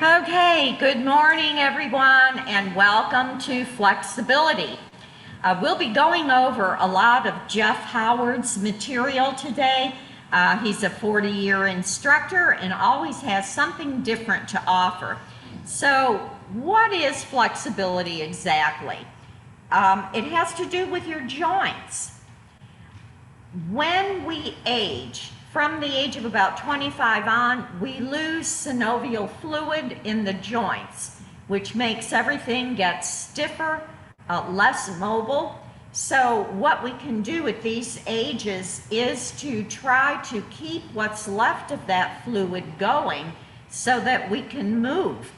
Okay, good morning everyone and welcome to Flexibility. We'll be going over a lot of Jeff Howard's material today. He's a 40-year instructor and always has something different to offer. So what is flexibility exactly? It has to do with your joints. When we age, from the age of about 25 on, we lose synovial fluid in the joints, which makes everything get stiffer, less mobile. So what we can do at these ages is to try to keep what's left of that fluid going so that we can move.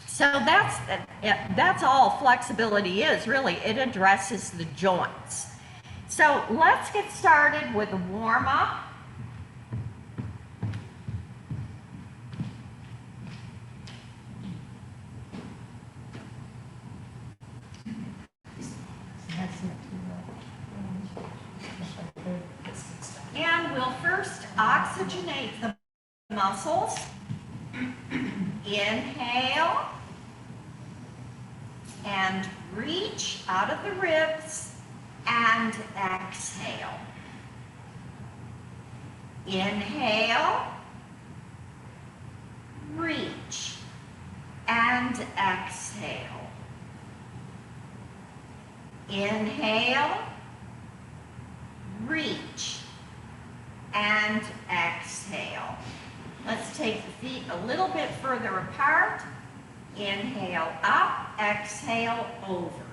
So that's all flexibility is, really. It addresses the joints. So let's get started with a warm-up. And we'll first oxygenate the muscles. Inhale and reach out of the ribs and exhale. Inhale, reach and exhale. Inhale, reach and exhale. Let's take the feet a little bit further apart. Inhale up, exhale over.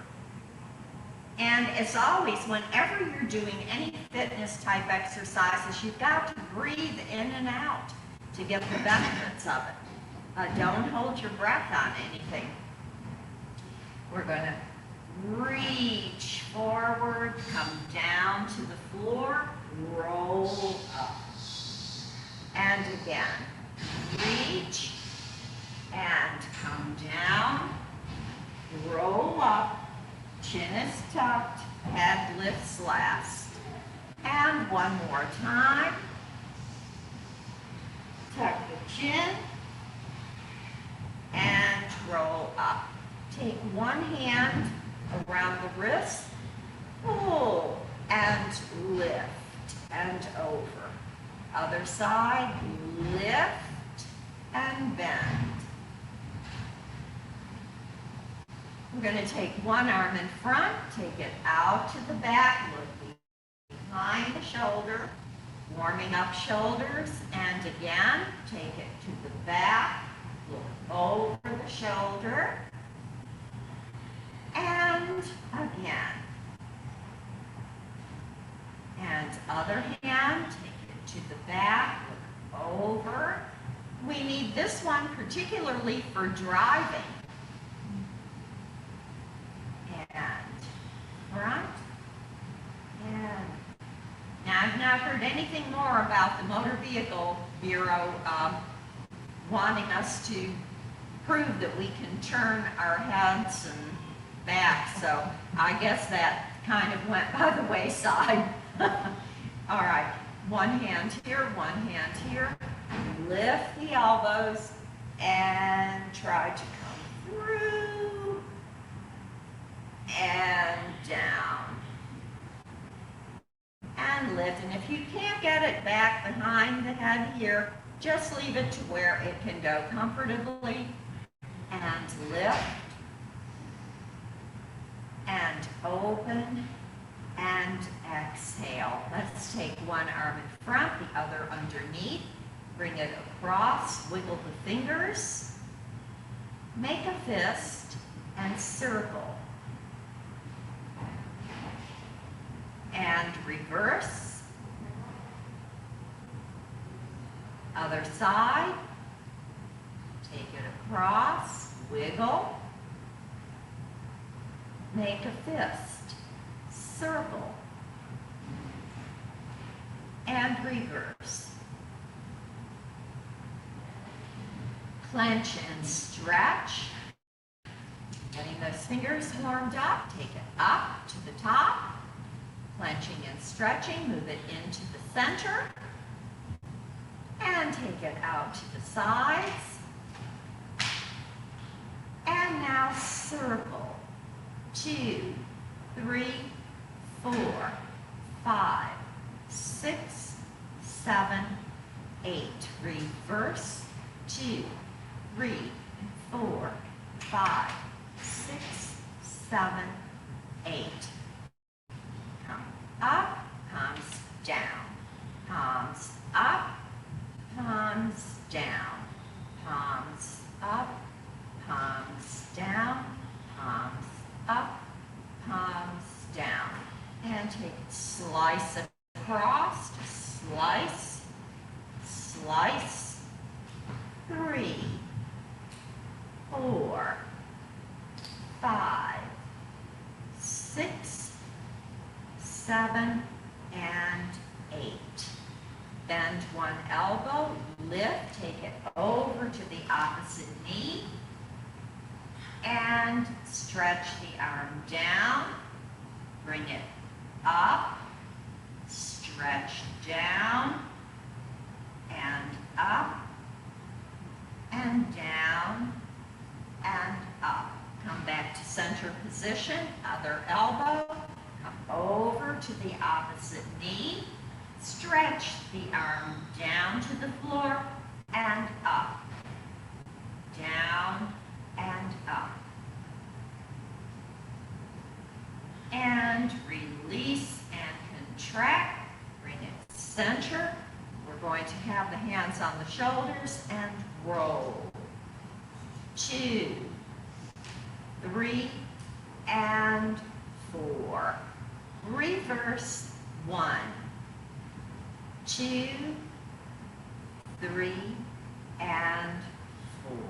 And as always, whenever you're doing any fitness type exercises, you've got to breathe in and out to get the benefits of it. Don't hold your breath on anything. We're going to reach forward, come down to the floor, roll up. And again, reach and come down, roll up, chin is tucked, head lifts last. And one more time, tuck the chin and roll up. Take one hand around the wrist, pull and lift and over. Other side, lift and bend. We're going to take one arm in front, take it out to the back, look behind the shoulder, warming up shoulders, and again, take it to the back, look over the shoulder, and again. And other hand, take it to the back, look over. We need this one particularly for driving. And front, and now I've not heard anything more about the Motor Vehicle Bureau wanting us to prove that we can turn our heads and back, so I guess that kind of went by the wayside. All right, one hand here, lift the elbows and try to come through and down and lift. And if you can't get it back behind the head here, just leave it to where it can go comfortably and lift and open and exhale. Let's take one arm in front, the other underneath. Bring it across, wiggle the fingers. Make a fist and circle. And reverse. Other side. Take it across, wiggle. Make a fist, circle, and reverse. Clench and stretch. Getting those fingers warmed up, take it up to the top. Clenching and stretching, move it into the center. take it out to the sides. And now circle. 2, 3, 4, 5, 6, 7, 8. Reverse. 2, 3, 4, 5, 6, 7, 8. Come up, comes down. Palms up, palms down. Palms up, palms down. Palms up, palms down. And take it, slice across, slice, slice. 3, 4, 5, 6, 7, and 8. Bend one elbow, lift, take it over to the opposite knee, and stretch the arm down, bring it up, stretch down, and up, and down, and up. Come back to center position, other elbow, come over to the opposite knee, stretch the arm down to the floor, and up, down, and up. And release and contract, bring it center. We're going to have the hands on the shoulders and roll. 2, 3, and 4. Reverse. 1, 2, 3, and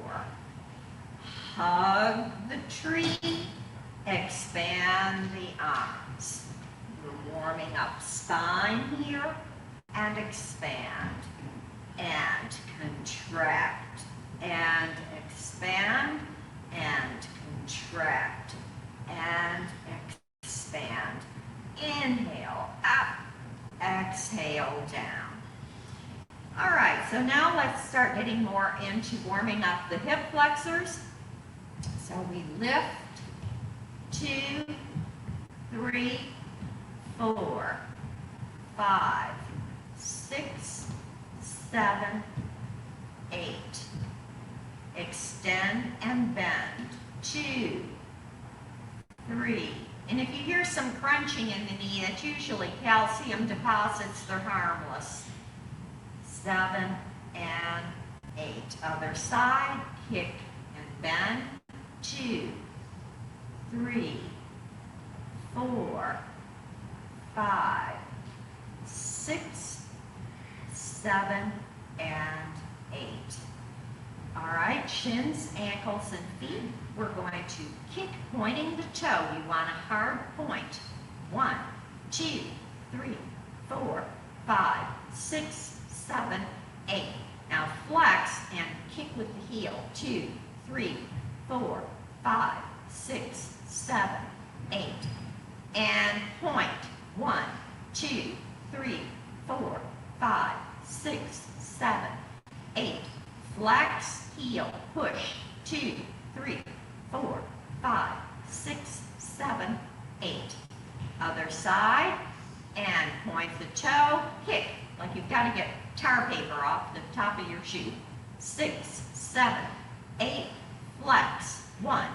4. Hug the tree. Expand the arms. We're warming up spine here. And expand. And contract. And expand. And contract. And expand. Inhale up. Exhale down. All right, so now let's start getting more into warming up the hip flexors. So we lift. 2, 3, 4, 5, 6, 7, 8. Extend and bend. 2, 3. And if you hear some crunching in the knee, that's usually calcium deposits. They're harmless. 7 and 8. Other side, kick and bend. 2, 3, 4, 5, 6, 7, and 8. All right, shins, ankles, and feet. We're going to kick pointing the toe. You want a hard point. 1, 2, 3, 4, 5, 6, 7, 8. Now flex and kick with the heel. 2, 3, 4, 5, 6, 7, 8. And point. 1, 2, 3, 4, 5, 6, 7, 8. Flex, heel, push. 2, 3, 4, 5, 6, 7, 8. Other side, and point the toe, kick, like you've got to get tar paper off the top of your shoe. 6, 7, 8, flex. 1,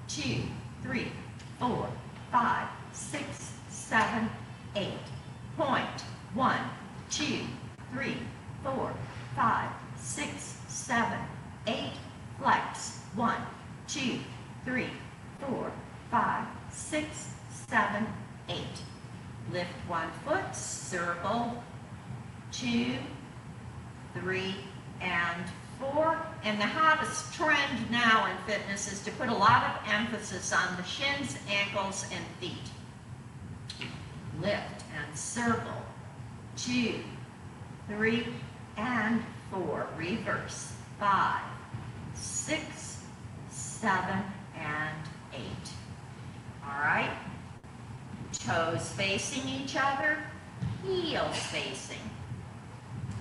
2, 3, 4, 5, 6, 7, 8. Point. 1, 2, 3, 4, 5, 6, 7, 8. Flex. 1, 2, 3, 4, 5, 6, 7, 8. Lift one foot, circle. 2, 3, and 4. And the hottest trend now in fitness is to put a lot of emphasis on the shins, ankles, and feet. Lift and circle. 2, 3, and 4. Reverse. 5, 6, 7, and 8. All right. Toes facing each other, heels facing.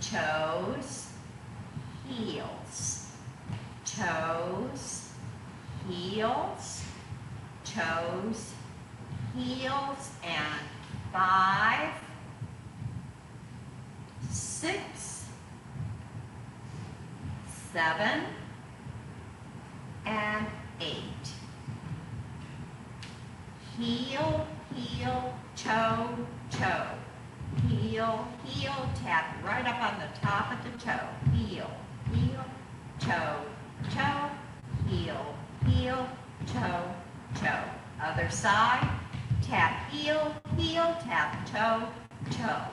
Toes, heels, toes, heels, toes, heels, and 5, 6, 7, and 8. Heel, heel, toe, toe. Heel, heel, tap right up on the top of the toe. Heel, heel, toe, toe, heel, heel, toe, toe. Other side, tap heel, heel, tap toe, toe.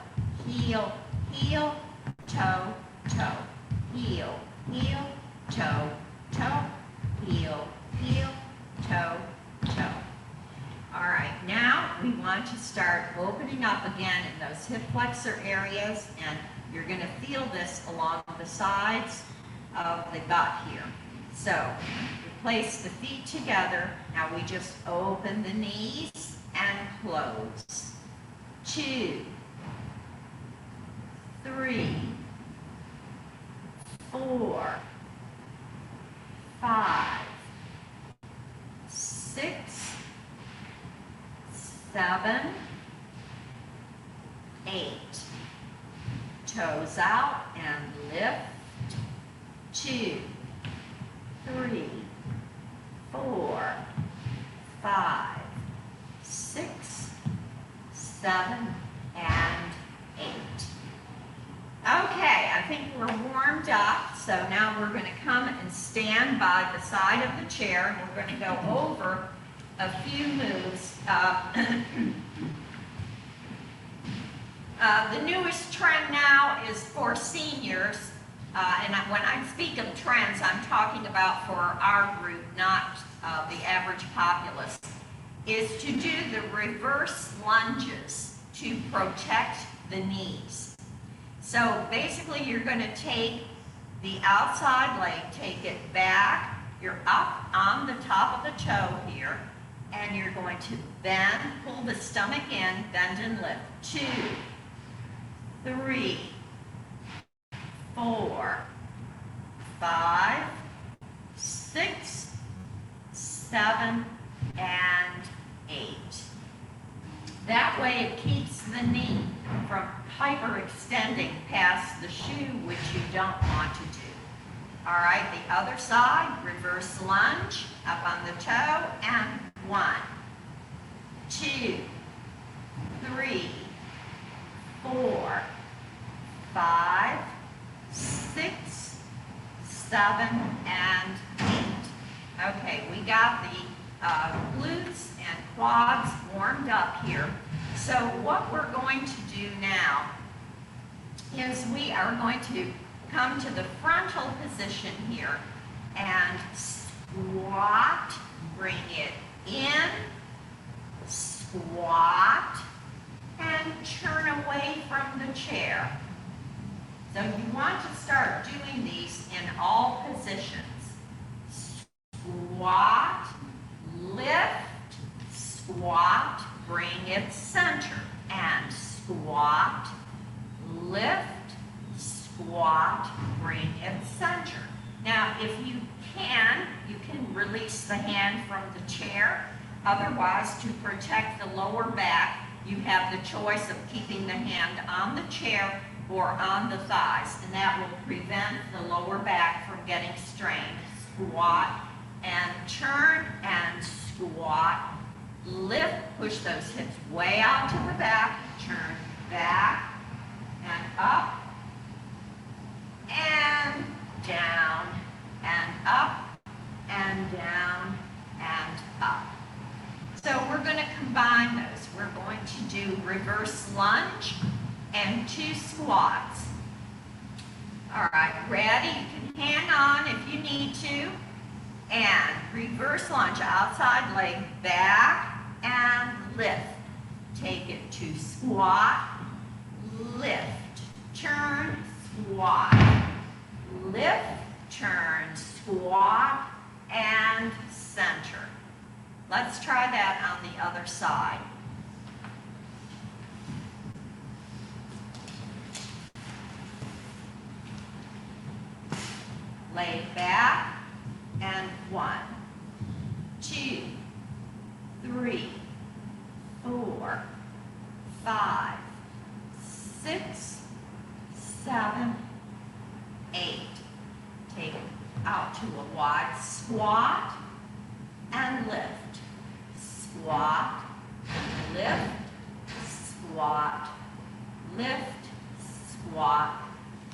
Heel, heel, toe, toe. Heel, heel, toe, toe. Heel, heel, toe, toe. All right, now we want to start opening up again in those hip flexor areas, and you're going to feel this along the sides of the butt here. So we place the feet together. Now we just open the knees and close. 2, 3, 4, 5, 6, 7, 8. Toes out and lift. 2, 3, 4, 5, 6, 7, and 8. Okay, I think we're warmed up, so now we're going to come and stand by the side of the chair, and we're going to go over a few moves. The newest trend now is for seniors, and when I speak of trends, I'm talking about for our group, not the average populace, is to do the reverse lunges to protect the knees. So basically you're going to take the outside leg, take it back, you're up on the top of the toe here, and you're going to bend, pull the stomach in, bend and lift. 2, 3, 4, 5, 6, 7, and 8. That way it keeps the knee from hyperextending past the shoe, which you don't want to do. All right, the other side, reverse lunge, up on the toe, and 1, 2, 3, 4, 5, 6, 7, and 8. Okay, we got the glutes and quads warmed up here. So what we're going to do now is we are going to come to the frontal position here and squat, bring it in, squat, and turn away from the chair. So you want to start doing these in all positions. Squat, lift, squat, bring it center, and squat, lift, squat, bring it center. Now, if you can release the hand from the chair. Otherwise, to protect the lower back, you have the choice of keeping the hand on the chair or on the thighs, and that will prevent the lower back from getting strained. Squat and turn and squat, lift, push those hips way out to the back, turn back and up and down and up and down and up. So we're going to combine those. We're going to do reverse lunge and 2 squats. All right, ready? You can hang on if you need to. And reverse lunge, outside leg back and lift. Take it to squat, lift, turn, squat, lift, turn, squat, and center. Let's try that on the other side. lay back, and 1, 2, 3, 4, 5, 6, 7, 8. Take it out to a wide squat and lift. Squat, lift, squat, lift, squat,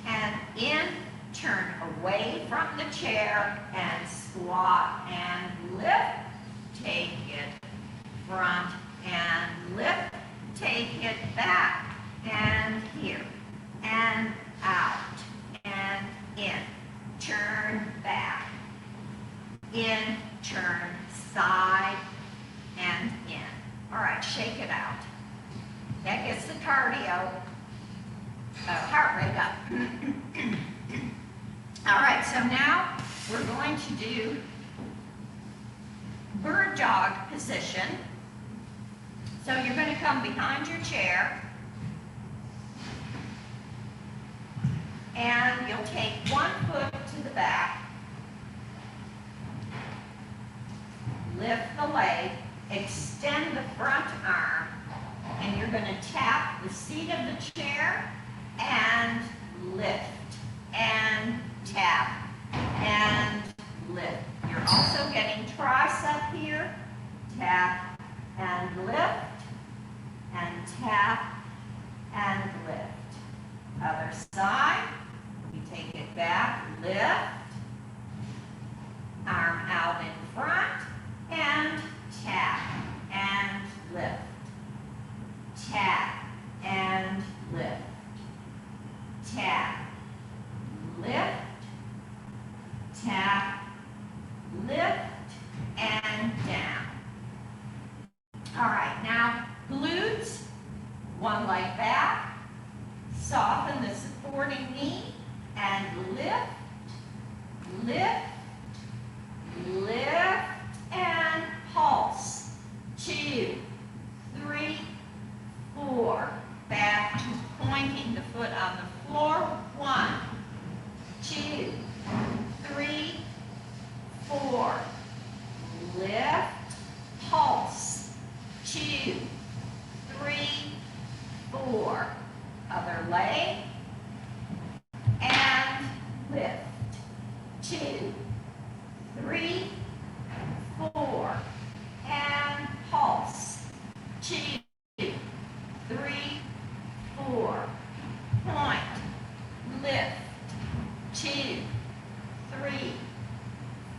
and in, turn away from the chair and squat and lift. Take it front and lift. Take it back and here and out and in. Turn back. In, turn side and in. All right, shake it out. That gets the cardio, heart rate up. All right, so now we're going to do bird dog position. So you're going to come behind your chair and you'll take 1 foot to the back, lift the leg, extend the front arm, and you're going to tap the seat of the chair and lift and tap and lift. You're also getting tricep here. Tap and lift and tap and lift. Other side. You take it back, lift, arm out in front, and tap and lift. Tap and lift. Tap, lift, tap, lift, and down. All right, now glutes, 1 leg back, soften the supporting knee, and lift, lift, lift, and pulse. 2, 3, 4. Back to pointing the foot on the floor. 1, 2, 3, 4. Lift, pulse. 2, 3, 4. Other leg. And lift. 2, 3, 4. And pulse. 2, 3, 4. Point. Lift. 2, 3,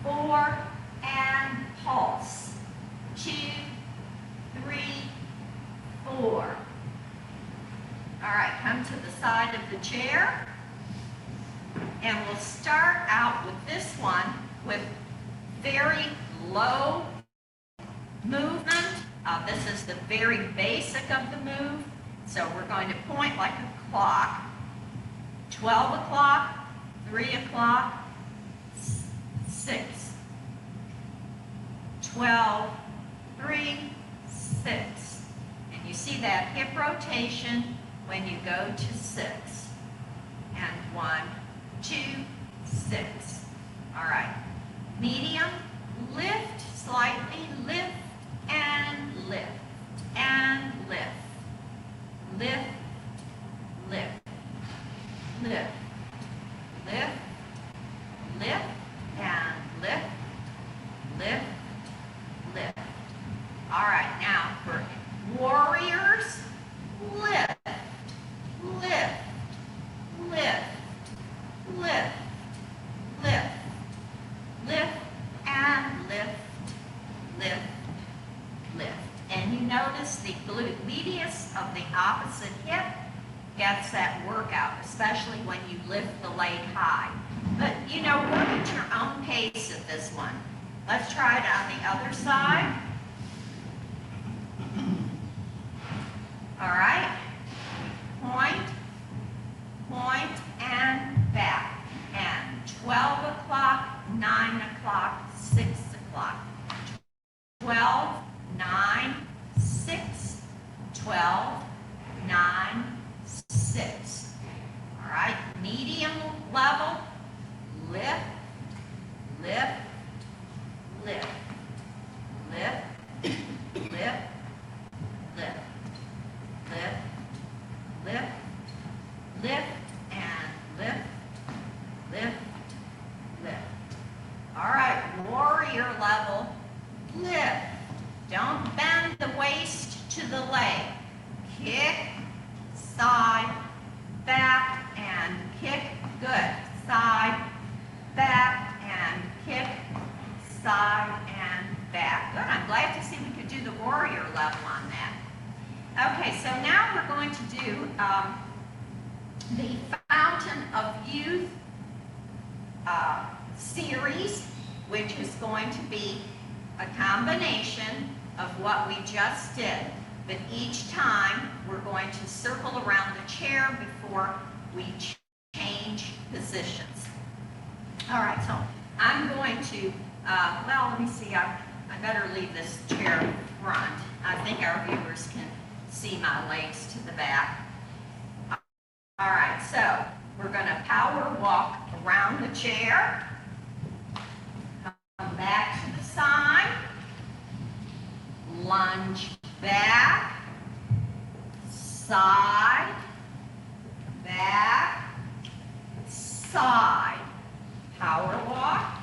4. And pulse. 2, 3, 4. All right, come to the side of the chair. And we'll start out with this one with very low movement. This is the very basic of the move. So we're going to point like a clock. 12 o'clock, 3 o'clock, 6. 12, 3, 6. And you see that hip rotation when you go to 6. And 1, 2, 6. All right. Medium, lift, slightly lift, and lift, and lift. Lift, lift, lift, lift, lift, and lift, lift, lift. All right, now for warriors, lift, lift, lift, lift, lift, lift, and lift, lift, lift. And you notice the glute medius of the opposite hip gets that workout, especially when you lift the leg high. But, you know, work at your own pace at this one. Let's try it on the other side. All right. Point, point, and back. And 12 o'clock, 9 o'clock, 6 o'clock. 12, 9, 6, 12, 9, 6. All right, medium level, lift, lift, lift, lift, lift, lift, lift, lift, lift, and lift, lift, lift. All right, warrior level, lift. Don't bend the waist to the leg. Kick, side, back, and kick. Good. Side, back, and kick, side, and back. Good. I'm glad to see we could do the warrior level on that. Okay, so now we're going to do the Fountain of Youth series, which is going to be a combination of what we just did. But each time, we're going to circle around the chair before we change positions. All right, so I'm going to, well, let me see, I better leave this chair front. I think our viewers can see my legs to the back. All right, so we're going to power walk around the chair. Come back to the side. Lunge back. Side. Back. Side. Power walk.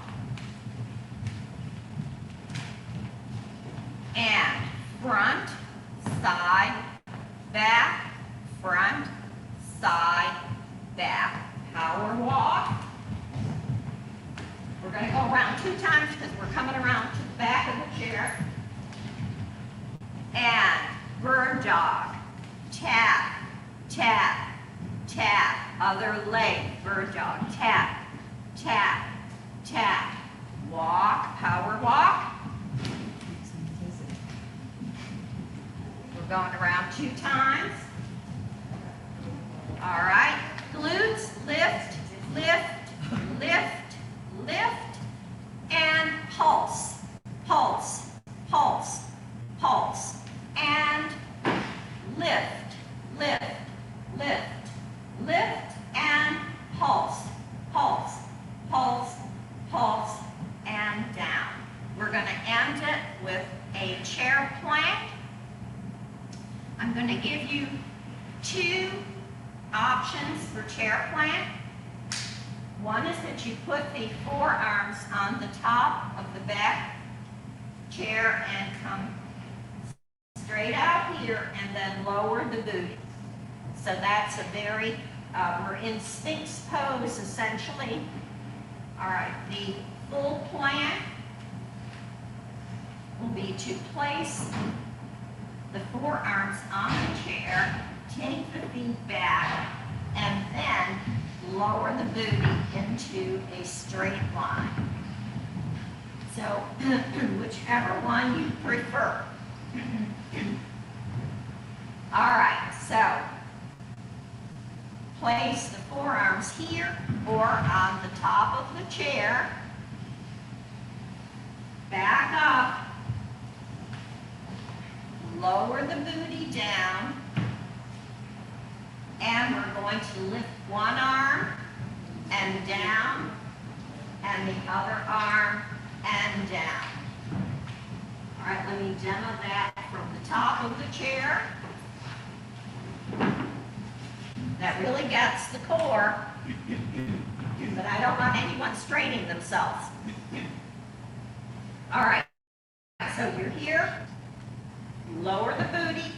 And front, side, back, front, side, back. Power walk. We're going to go around 2 times because we're coming around to the back of the chair. And bird dog. Tap, tap, tap. Other leg, bird dog. Tap, tap, tap. Walk, power walk. We're going around 2 times. All right. Glutes, lift, lift, lift, lift, and pulse, pulse, pulse, pulse, and lift, lift, lift, lift, and pulse, pulse, pulse, pulse, and down. We're going to end it with a chair plank. I'm going to give you 2 options for chair plank. One is that you put the forearms on the top of the back chair and come straight out here and then lower the booty. So that's a very, we're in Sphinx pose essentially. All right, the full plank will be to place the forearms on the chair, take the feet back, and then lower the booty into a straight line. So, whichever one you prefer. All right, so place the forearms here or on the top of the chair. Back up. Lower the booty down. And we're going to lift one arm and down, and the other arm and down. All right, let me demo that from the top of the chair. That really gets the core, but I don't want anyone straining themselves. All right, so you're here, lower the booty.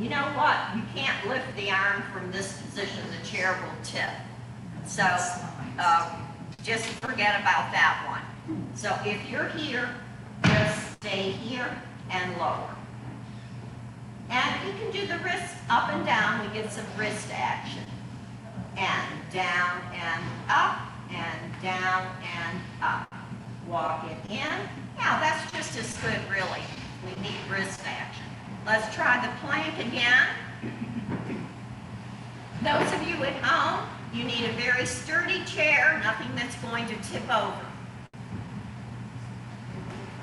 You know what? You can't lift the arm from this position. The chair will tip. So just forget about that one. So if you're here, just stay here and lower. And you can do the wrists up and down. We get some wrist action. And down and up, and down and up. Walk it in. Yeah, that's just as good, really. We need wrist action. Let's try the plank again. Those of you at home, you need a very sturdy chair, nothing that's going to tip over.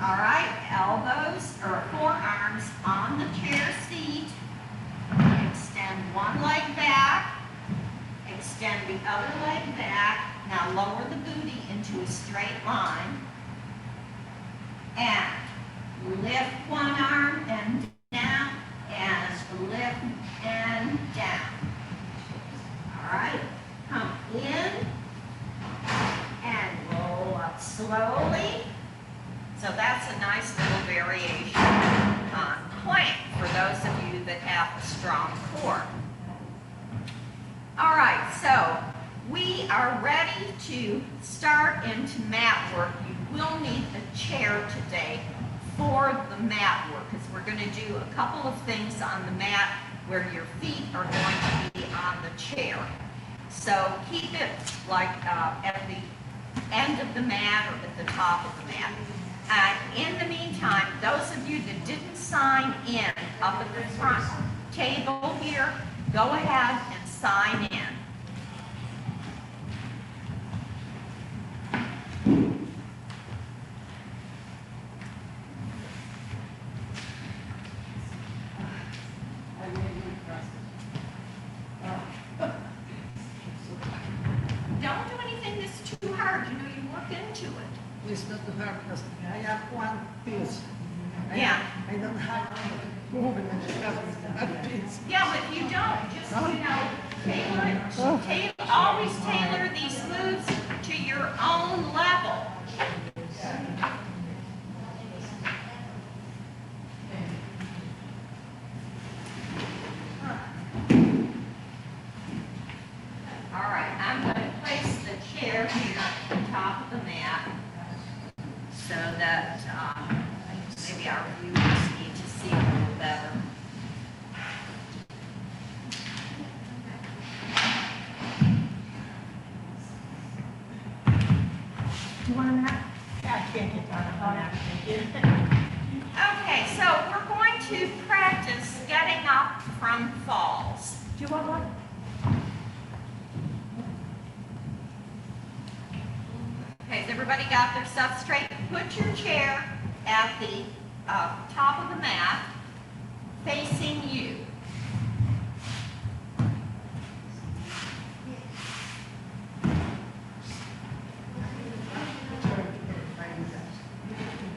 All right, elbows or forearms on the chair seat. Extend one leg back. Extend the other leg back. Now Now lower the booty into a straight line and lift one arm and down and lift and down. All right, come in and roll up slowly. So that's a nice little variation on plank for those of you that have a strong core. All right, so we are ready to start into mat work. You will need a chair today for the mat work because we're going to do a couple of things on the mat where your feet are going to be on the chair. So keep it like at the end of the mat or at the top of the mat. And in the meantime, those of you that didn't sign in up at the front table here, go ahead and sign in. Don't do anything that's too hard. You know, you work into it. It's not too hard because I have one piece. Yeah. I don't have movement because that piece. Yeah, but you don't. Just, you know, always tailor these moves to your own level. All right, I'm going to place the chair here at the top of the mat so that maybe our viewers need to see a little better. Do you want a mat? Yeah, I can't get down on that. Okay, so we're going to practice getting up from falls. Do you want one? Okay, has everybody got their stuff straight? Put your chair at the top of the mat, facing you.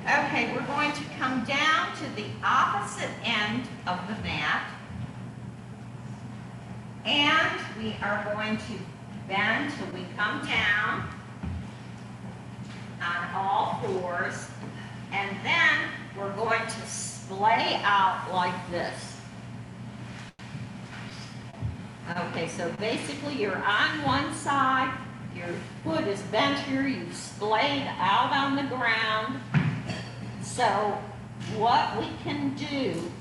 Okay, we're going to come down to the opposite end of the mat, and we are going to bend till we come down on all fours, and then we're going to splay out like this. Okay, so basically you're on one side, your foot is bent here, you've splayed out on the ground. So what we can do,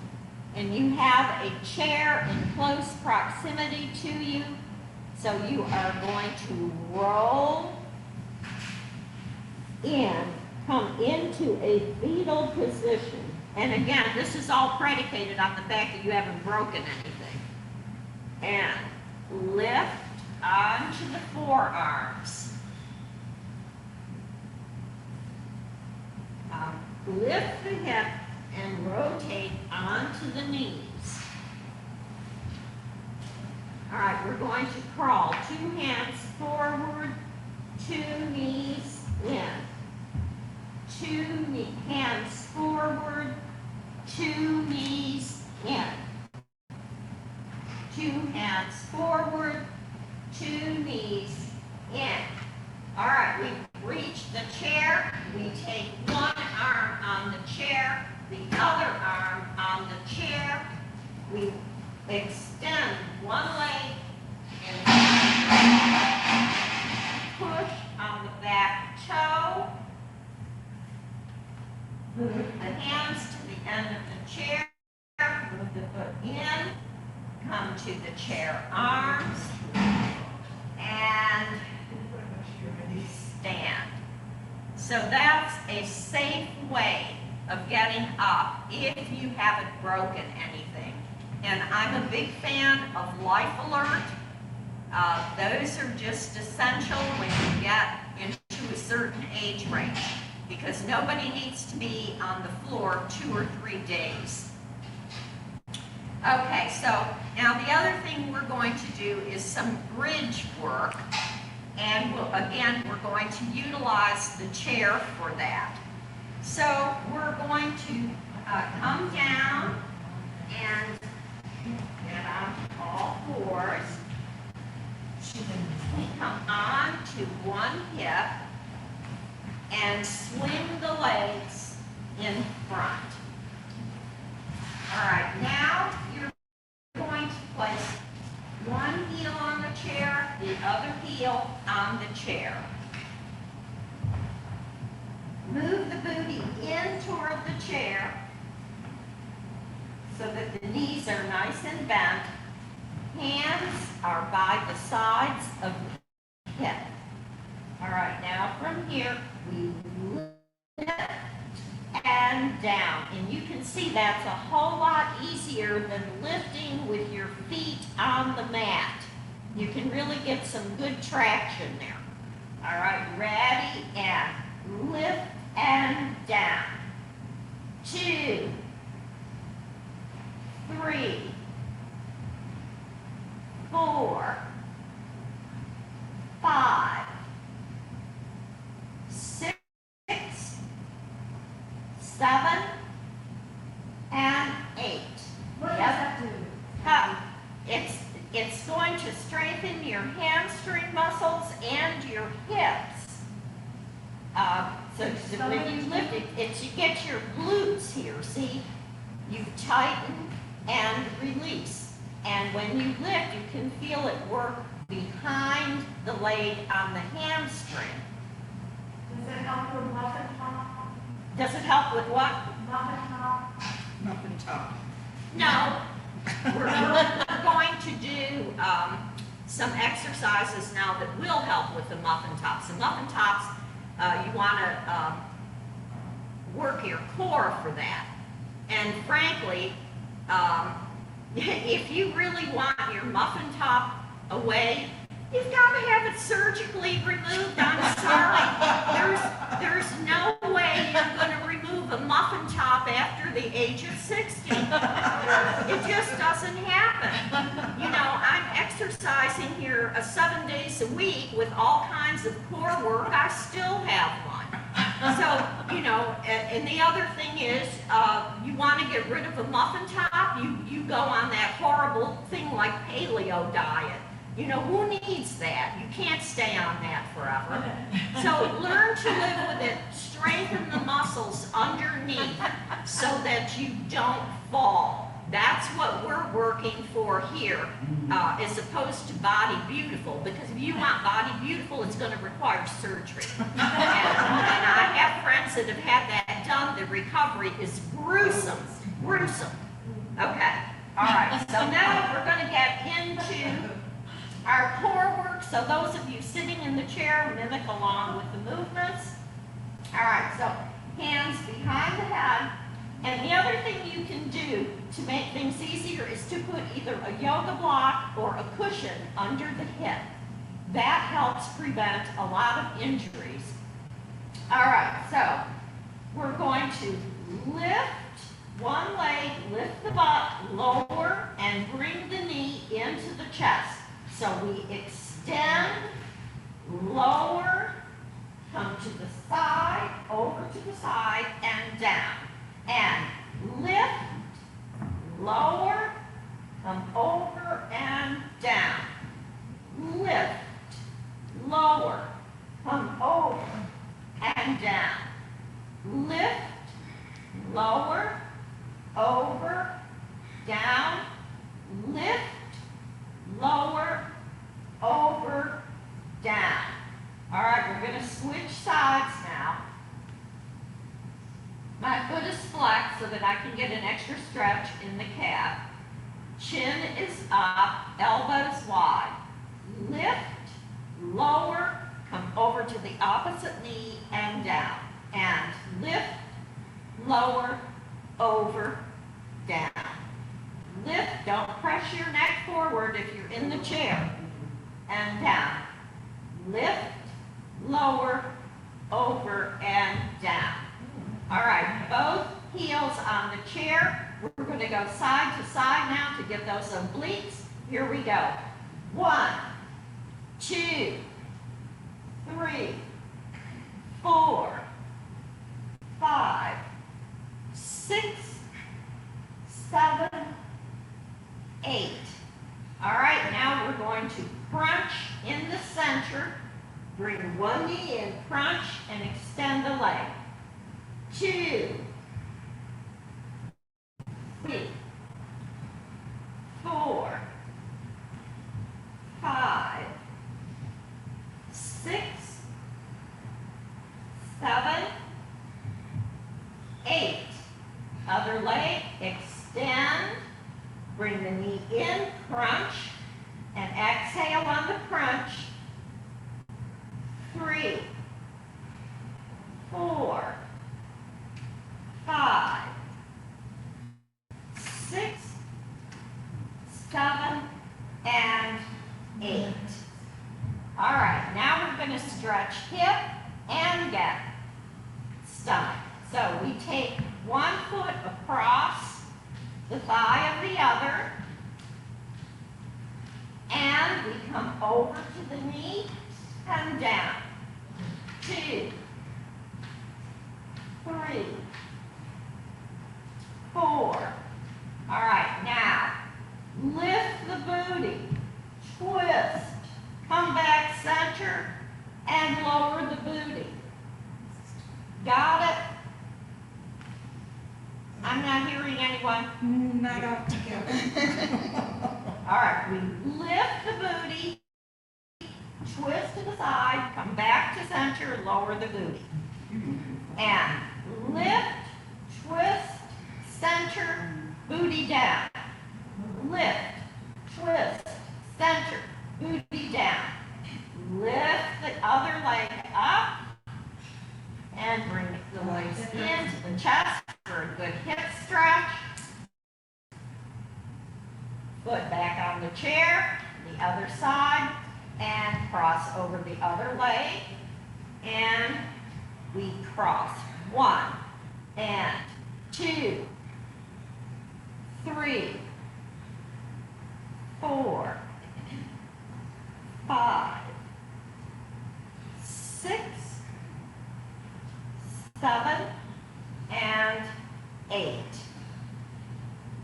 and you have a chair in close proximity to you, so you are going to roll in, come into a fetal position. And again, this is all predicated on the fact that you haven't broken anything. And lift onto the forearms. Lift the hip and rotate onto the knees. All right, we're going to crawl. 2 hands forward, 2 knees in. 2 hands forward, 2 knees in. 2 hands forward, 2 knees in. All right, we reach the chair. We take one arm on the chair, the other arm on the chair. We extend one leg and push on the back toe. Move the hands to the end of the chair. Move the foot in. Come to the chair arms. And stand. So that's a safe way of getting up if you haven't broken anything. And I'm a big fan of Life Alert. Those are just essential when you get into a certain age range because nobody needs to be on the floor 2 or 3 days. Okay, so now the other thing we're going to do is some bridge work. And again, we're going to utilize the chair for that. So we're going to come down and get on all fours. We come on to one hip and swing the legs in front. All right, now you're going to place one heel on the chair, the other heel on the chair. Move the booty in toward the chair so that the knees are nice and bent. Hands are by the sides of the hip. All right, now from here, we lift and down. And you can see that's a whole lot easier than lifting with your feet on the mat. You can really get some good traction there. All right, ready, and lift and down. 2, 3, 4, 5, 6, 7, and 8. What does that do? It's going to strengthen your hamstring muscles and your hips. So when you lift it, you get your glutes here, see? You tighten and release. And when you lift, you can feel it work behind the leg on the hamstring. Does it help with muffin top? Does it help with what? Muffin top? Muffin top. No. We're going to do some exercises now that will help with the muffin tops. The muffin tops, you want to work your core for that. And frankly, if you really want your muffin top away, you've got to have it surgically removed. I'm sorry. There's no way you're going to remove a muffin top after the age of 60. It just doesn't happen. You know, I'm exercising here 7 days a week with all kinds of core work. I still have one. So, you know, and the other thing is, you want to get rid of a muffin top, you go on that horrible thing like paleo diet. You know, who needs that? You can't stay on that forever. So learn to live with it. Strengthen the muscles underneath so that you don't fall. That's what we're working for here, as opposed to body beautiful. Because if you want body beautiful, it's going to require surgery. And I have friends that have had that done. The recovery is gruesome, gruesome. Okay, all right. So now we're going to get into our core work. So those of you sitting in the chair, mimic along with the movements. All right, so hands behind the head. And the other thing you can do to make things easier is to put either a yoga block or a cushion under the hip. That helps prevent a lot of injuries. All right, so we're going to lift one leg, lift the butt, lower, and bring the knee into the chest. So we extend, lower, come to the side, over to the side, and down. And lift, lower, come over and down. Lift, lower, come over and down. Lift, lower, over, down. Lift, lower, over, down. All right, we're going to switch sides now. My foot is flexed so that I can get an extra stretch in the calf. Chin is up, elbows wide. Lift, lower, come over to the opposite knee and down. And lift, lower, over, down. Lift, don't press your neck forward if you're in the chair. And down. Lift, lower, over, and down. All right, both heels on the chair. We're going to go side to side now to get those obliques. Here we go. 1, 2, 3, 4, 5, 6, 7, 8. All right, now we're going to crunch in the center. Bring one knee in, crunch, and extend the leg. 2, 3, 4, 5, 6, 7, 8. Other leg, extend. Bring the knee in, crunch, and exhale on the crunch. 3, 4, 5, 6, 7, and 8. All right, now we're going to stretch hip and get stomach. So we take one foot across the thigh of the other, and we come over to the knee and down. 2, 3, 4. All right, now lift the booty, twist, come back center, and lower the booty. Got it? I'm not hearing anyone. Not all together. All right, we lift the booty, twist to the side, come back to center, lower the booty. And lift, twist, center, booty down. Lift, twist, center, booty down. Lift the other leg up and bring the legs into the chest for a good hip stretch. Foot back on the chair, the other side, and cross over the other leg. And we cross. 1 and 2, 3, 4, 5, 6, 7, and 8.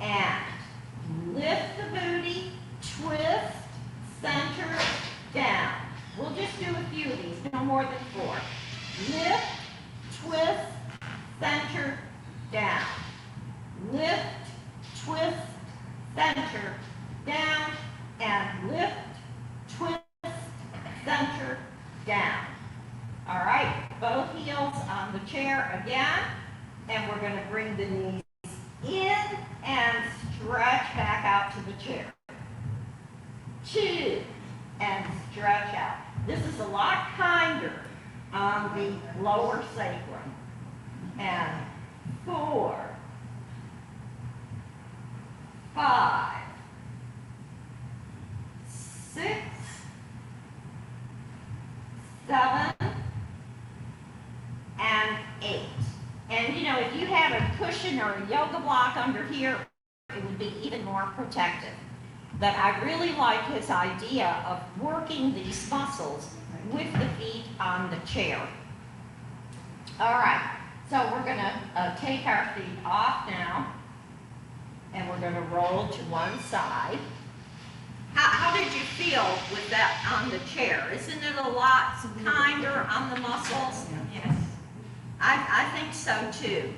And lift the booty, twist, center, down. We'll just do a few of these, no more than 4. Lift, twist, center, down. Lift, twist, center, down, and lift, twist, center, down. All right, both heels on the chair again, and we're going to bring the knees in and stretch back out to the chair. 2, and stretch out. This is a lot kinder on the lower sacrum. And 4, 5, 6, 7, and 8. And you know, if you have a cushion or a yoga block under here, it would be even more protective. But I really like his idea of working these muscles with the feet on the chair. All right, so we're going to take our feet off now, and we're going to roll to one side. How did you feel with that on the chair? Isn't it a lot kinder on the muscles? Yes. I think so too.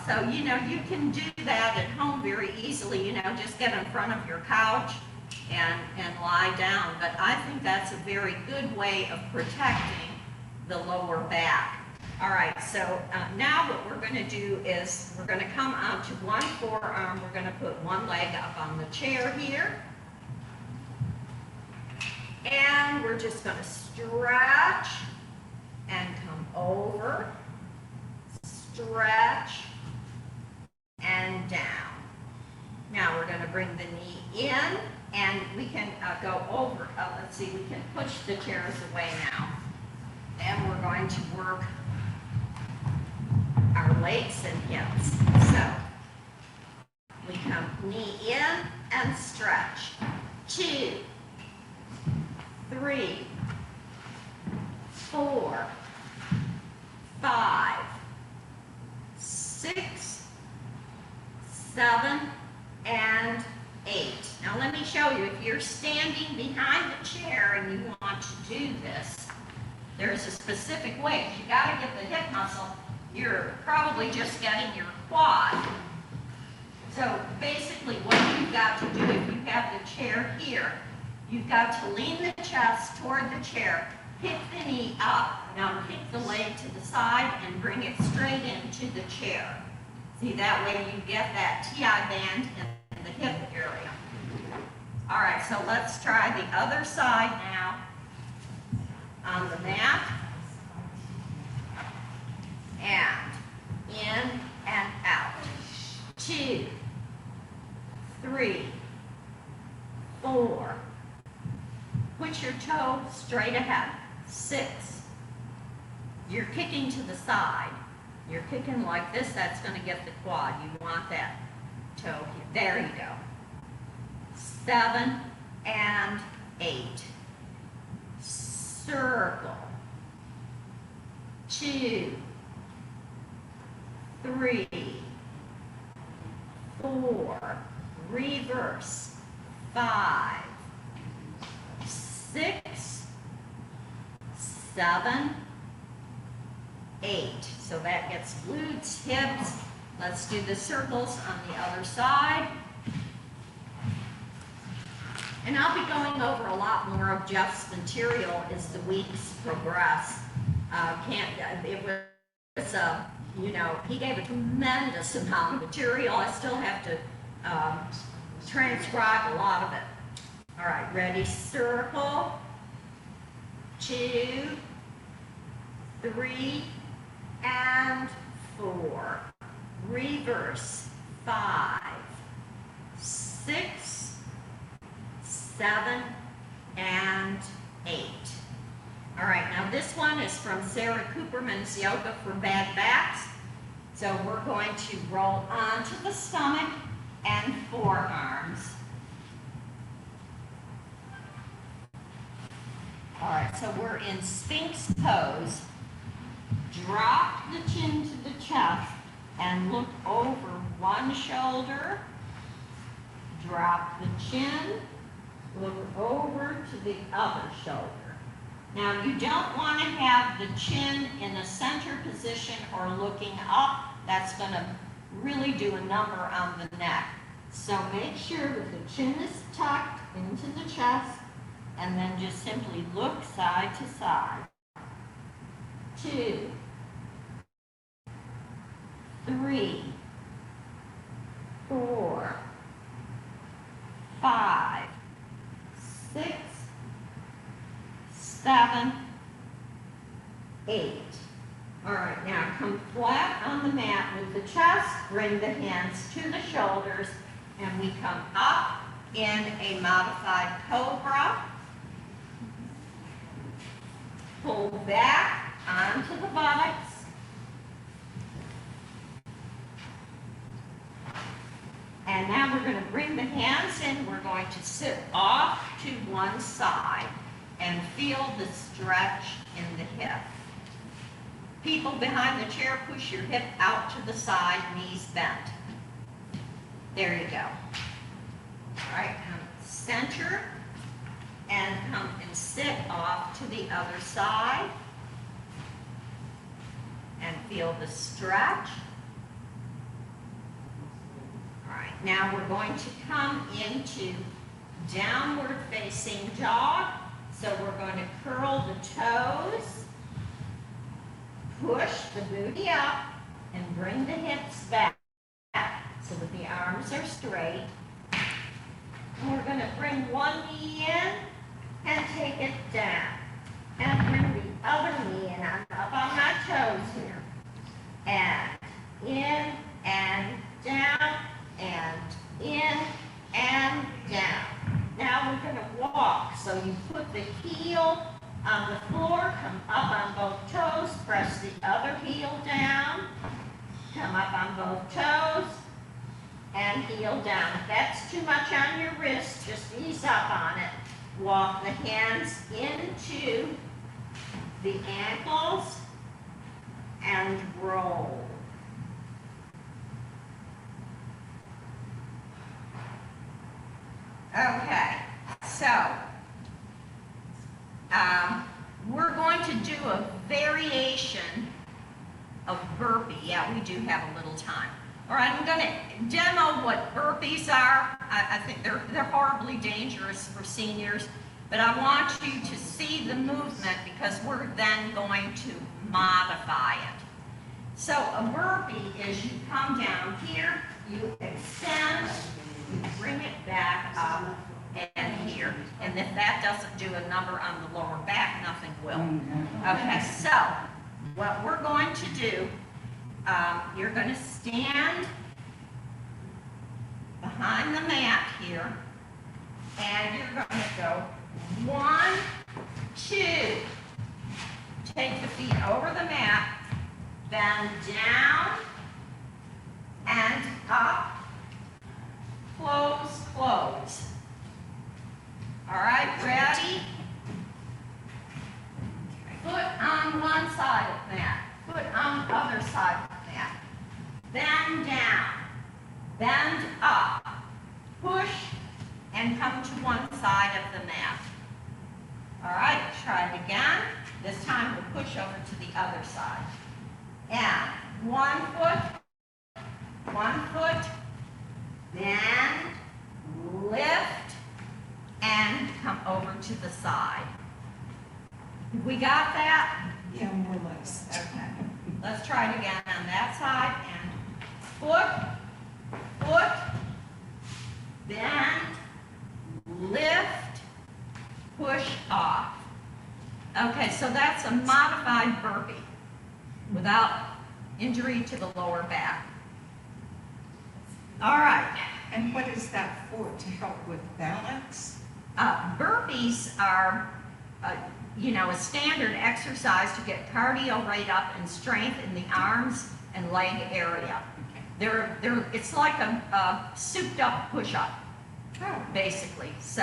So, you know, you can do that at home very easily, you know, just get in front of your couch and lie down. But I think that's a very good way of protecting the lower back. All right, so now what we're going to do is we're going to come onto one forearm. We're going to put one leg up on the chair here. And we're just going to stretch and come over, stretch, and down. Now we're going to bring the knee in, and we can go over. Let's see, we can push the chairs away now. And we're going to work our legs and hips. So we come knee in and stretch. 2, 3, 4, 5, 6, 7, and 8. Now let me show you, if you're standing behind the chair and you want to do this, there's a specific way. You got to get the hip muscle. You're probably just getting your quad. So basically what you've got to do, if you have the chair here, you've got to lean the chest toward the chair, pick the knee up, now kick the leg to the side and bring it straight into the chair. See, that way you get that TI band in the hip area. All right, so let's try the other side now on the mat. And in and out. 2, 3, 4. Put your toe straight ahead. 6. You're kicking to the side. You're kicking like this, that's going to get the quad. You want that toe here. There you go. 7 and 8. Circle. 2, 3, 4. Reverse. 5, 6, 7, 8. So that gets glutes, hips. Let's do the circles on the other side. And I'll be going over a lot more of Jeff's material as the weeks progress. He gave a tremendous amount of material. I still have to transcribe a lot of it. All right, ready? Circle. 2, 3, and 4. Reverse. 5, 6, 7, and 8. All right, now this one is from Sarah Cooperman's Yoga for Bad Backs. So we're going to roll onto the stomach and forearms. All right, so we're in Sphinx pose. Drop the chin to the chest and look over one shoulder. Drop the chin, look over to the other shoulder. Now you don't want to have the chin in the center position or looking up. That's going to really do a number on the neck. So make sure that the chin is tucked into the chest and then just simply look side to side. 2, 3, 4, 5, 6, 7, 8. All right, now come flat on the mat with the chest, bring the hands to the shoulders, and we come up in a modified Cobra. Pull back onto the buttocks. And now we're going to bring the hands in. We're going to sit off to one side and feel the stretch in the hip. People behind the chair, push your hip out to the side, knees bent. There you go. All right, come center and come and sit off to the other side and feel the stretch. All right, now we're going to come into downward facing dog. So we're going to curl the toes, push the booty up, and bring the hips back so that the arms are straight. And we're going to bring one knee in and take it down. And bring the other knee in. I'm up on my toes here. And in and down and in and down. Now we're going to walk. So you put the heel on the floor, come up on both toes, press the other heel down, come up on both toes, and heel down. If that's too much on your wrist, just ease up on it. Walk the hands into the ankles and roll. Okay, so we're going to do a variation of burpee. Yeah, we do have a little time. All right, I'm going to demo what burpees are. I think they're horribly dangerous for seniors, but I want you to see the movement because we're then going to modify it. So a burpee is you come down here, you extend, you bring it back up and here. And if that doesn't do a number on the lower back, nothing will. Okay, so what we're going to do, you're going to stand behind the mat here, and you're going to go 1, 2. Take the feet over the mat, bend down and up, close, close. All right, ready? Foot on one side of the mat, foot on the other side of the mat. Bend down, bend up, push, and come to one side of the mat. All right, try it again. This time we'll push over to the other side. And 1 foot, bend, lift, and come over to the side. We got that? Yeah, more or less. Okay. Let's try it again on that side. And foot, bend, lift, push off. Okay, so that's a modified burpee without injury to the lower back. All right. And what is that for? To help with balance? Burpees are, a standard exercise to get cardio rate up and strength in the arms and leg area. It's like a souped up push-up, basically. So,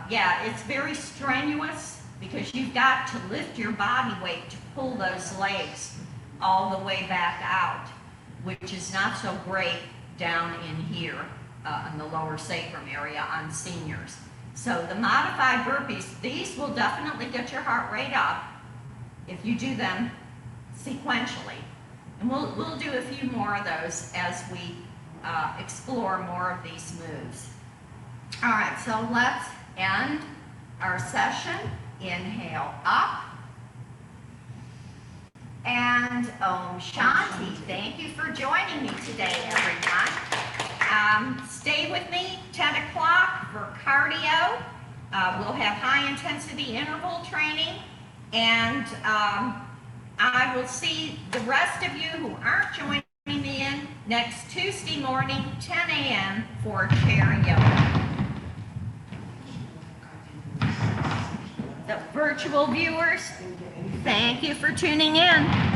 yeah, it's very strenuous because you've got to lift your body weight to pull those legs all the way back out, which is not so great down in here in the lower sacrum area on seniors. So the modified burpees, these will definitely get your heart rate up if you do them sequentially. And we'll do a few more of those as we explore more of these moves. All right, so let's end our session. Inhale up. And Om Shanti. Thank you for joining me today, everyone. Stay with me, 10 o'clock for cardio. We'll have high intensity interval training. And I will see the rest of you who aren't joining me in next Tuesday morning, 10 a.m. for chair yoga. The virtual viewers, thank you for tuning in.